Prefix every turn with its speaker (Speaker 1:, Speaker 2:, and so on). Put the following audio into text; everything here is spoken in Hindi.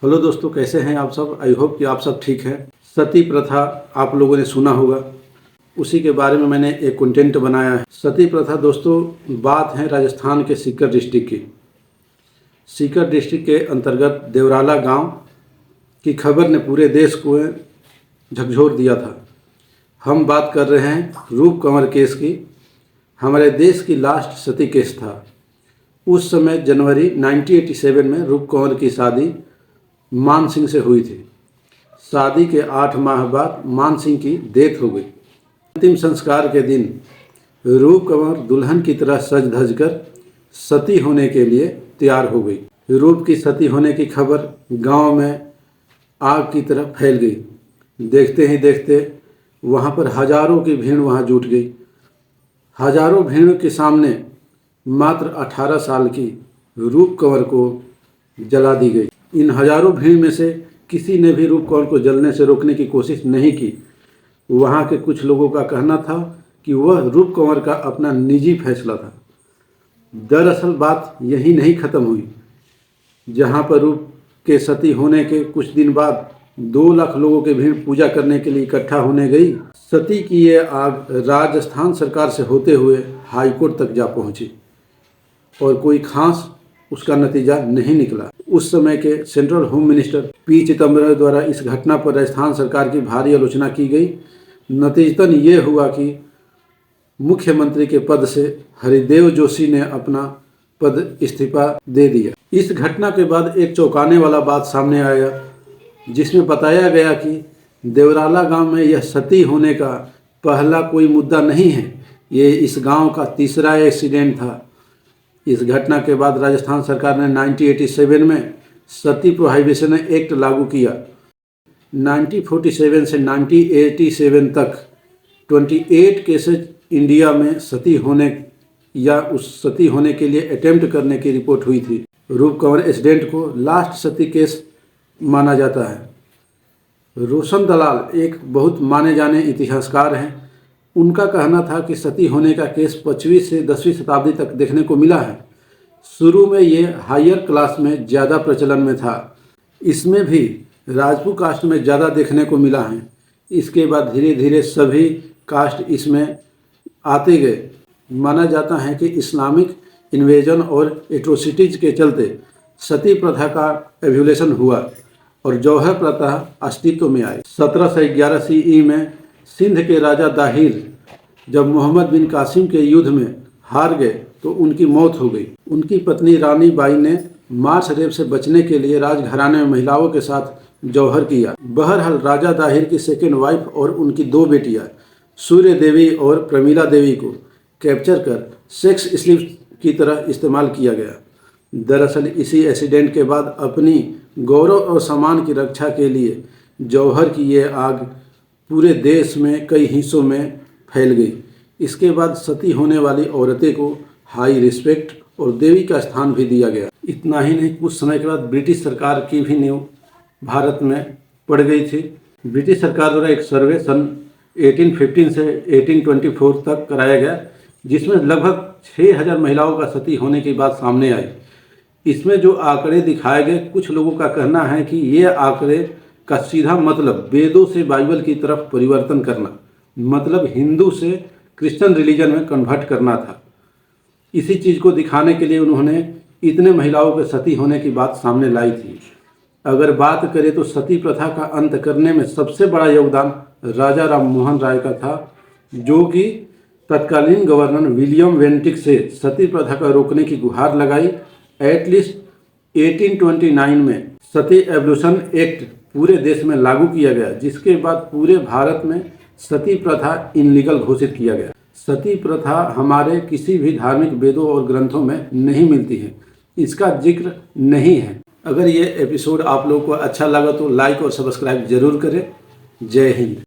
Speaker 1: हेलो दोस्तों, कैसे हैं आप सब। आई होप कि आप सब ठीक हैं। सती प्रथा आप लोगों ने सुना होगा, उसी के बारे में मैंने एक कंटेंट बनाया है। सती प्रथा दोस्तों, बात है राजस्थान के सीकर डिस्ट्रिक्ट की। सीकर डिस्ट्रिक्ट के अंतर्गत देवराला गांव की खबर ने पूरे देश को झकझोर दिया था। हम बात कर रहे हैं रूप कंवर केस की। हमारे देश की लास्ट सती केस था। उस समय जनवरी 1987 में रूप कंवर की शादी मान सिंह से हुई थी। शादी के 8 माह बाद मान सिंह की डेथ हो गई। अंतिम संस्कार के दिन रूप कंवर दुल्हन की तरह सज धज कर सती होने के लिए तैयार हो गई। रूप की सती होने की खबर गांव में आग की तरह फैल गई। देखते ही देखते वहां पर हजारों की भीड़ वहां जुट गई। हजारों भीड़ के सामने मात्र 18 साल की रूप कंवर को जला दी गई। इन हजारों भीड़ में से किसी ने भी रूप कंवर को जलने से रोकने की कोशिश नहीं की। वहाँ के कुछ लोगों का कहना था कि वह रूप कंवर का अपना निजी फैसला था। दरअसल बात यही नहीं खत्म हुई। जहाँ पर रूप के सती होने के कुछ दिन बाद 2 लाख लोगों की भीड़ पूजा करने के लिए इकट्ठा होने गई। सती की ये आग राजस्थान सरकार से होते हुए हाईकोर्ट तक जा पहुंची और कोई खास उसका नतीजा नहीं निकला। उस समय के central home minister P Chidambaram द्वारा इस घटना पर राजस्थान सरकार की भारी आलोचना की गई। नतीजतन ये हुआ कि मुख्यमंत्री के पद से हरिदेव जोशी ने अपना पद इस्तीफा दे दिया। इस घटना के बाद एक चौंकाने वाला बात सामने आया, जिसमें बताया गया कि देवराला गांव में यह सती होने का पहला कोई मुद्दा नहीं है। ये इस गांव का तीसरा एक्सीडेंट था। इस घटना के बाद राजस्थान सरकार ने 1987 में सती प्रोहिबिशन एक्ट लागू किया। 1947 से 1987 तक 28 केसेज इंडिया में सती होने या उस सती होने के लिए अटेम्प्ट करने की रिपोर्ट हुई थी। रूप कंवर एक्सीडेंट को लास्ट सती केस माना जाता है। रोशन दलाल एक बहुत माने जाने इतिहासकार हैं। उनका कहना था कि सती होने का केस 5वीं से 10वीं शताब्दी तक देखने को मिला है। शुरू में ये हायर क्लास में ज़्यादा प्रचलन में था। इसमें भी राजपूत कास्ट में ज़्यादा देखने को मिला है। इसके बाद धीरे धीरे सभी कास्ट इसमें आते गए। माना जाता है कि इस्लामिक इन्वेजन और एट्रोसिटीज के चलते सती प्रथा का एवोल्यूशन हुआ और जौहर प्रथा अस्तित्व में आई। 1711 CE में सिंध के राजा दाहिर जब मोहम्मद बिन कासिम के युद्ध में हार गए तो उनकी मौत हो गई। उनकी पत्नी रानी बाई ने मार्च रेप से बचने के लिए राजघराने में महिलाओं के साथ जौहर किया। बहरहाल राजा दाहिर की सेकेंड वाइफ और उनकी 2 बेटियां सूर्य देवी और प्रमीला देवी को कैप्चर कर सेक्स स्लेव की तरह इस्तेमाल किया गया। दरअसल इसी एक्सीडेंट के बाद अपनी गौरव और सम्मान की रक्षा के लिए जौहर की ये आग पूरे देश में कई हिस्सों में फैल गई। इसके बाद सती होने वाली औरतें को हाई रिस्पेक्ट और देवी का स्थान भी दिया गया। इतना ही नहीं, कुछ समय के बाद ब्रिटिश सरकार की भी नींव भारत में पड़ गई थी। ब्रिटिश सरकार द्वारा एक सर्वे सन 1815 से 1824 तक कराया गया, जिसमें लगभग 6000 महिलाओं का सती होने की बात सामने आई। इसमें जो आंकड़े दिखाए गए, कुछ लोगों का कहना है कि ये आंकड़े का सीधा मतलब वेदों से बाइबल की तरफ परिवर्तन करना, मतलब हिंदू से क्रिश्चियन रिलीजन में कन्वर्ट करना था। इसी चीज़ को दिखाने के लिए उन्होंने इतने महिलाओं के सती होने की बात सामने लाई थी। अगर बात करें तो सती प्रथा का अंत करने में सबसे बड़ा योगदान राजा राम मोहन राय का था, जो कि तत्कालीन गवर्नर विलियम वेंटिक से सती प्रथा का रोकने की गुहार लगाई। एटलीस्ट 1829 में सती एबॉलिशन एक्ट पूरे देश में लागू किया गया, जिसके बाद पूरे भारत में सती प्रथा इनलीगल घोषित किया गया। सती प्रथा हमारे किसी भी धार्मिक वेदों और ग्रंथों में नहीं मिलती है, इसका जिक्र नहीं है। अगर ये एपिसोड आप लोगों को अच्छा लगा तो लाइक और सब्सक्राइब जरूर करें। जय हिंद।